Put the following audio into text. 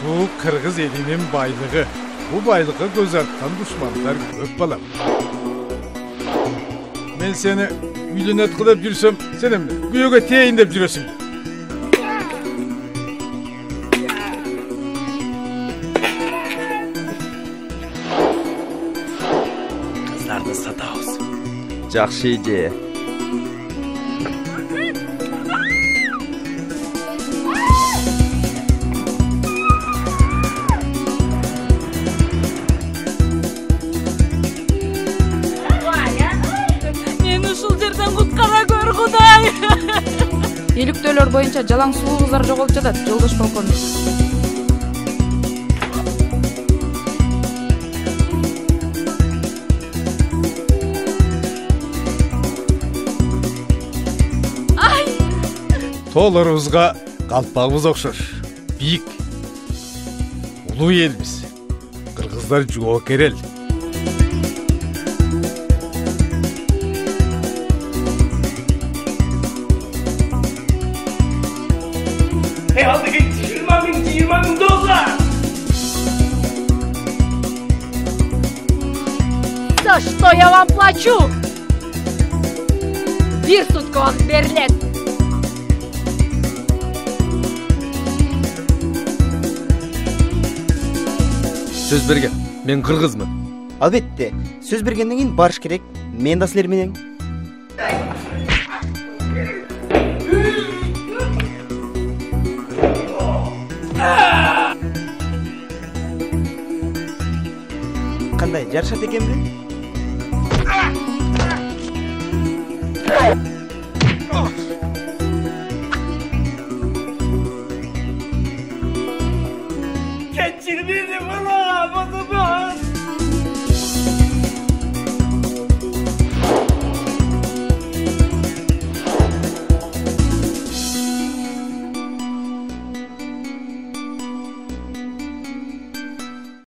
Bu Kırgız elinin baylığı. Bu baylığı göz arttan düşmanlar köp balam. Ben seni yüzüne tıkılıp yürüsem, sen emre güyöge teyin dep yürüsün. Kızlarını satağız. Жақсы идея. Meni ушул жерден куткара көр, Кудай. Иликтөөлөр боюнча жалаң сулуу кыздар жоголуп жатат, жолдош полковник. Тоолорубузга калпагыбыз окшош. Бийик. Улуу элбиз. Кыргыздар жоокер эл. Aldaki 20.000 dolar. За что я вам плачу? Бир сутка вакыт берилет. Сөз берген, мен кыргызмын. Албетте, сөз бергенден кийин барыш керек. Мен да силер менен. Кандай, жарышат экенби? Geçirmedi bana, bana bak.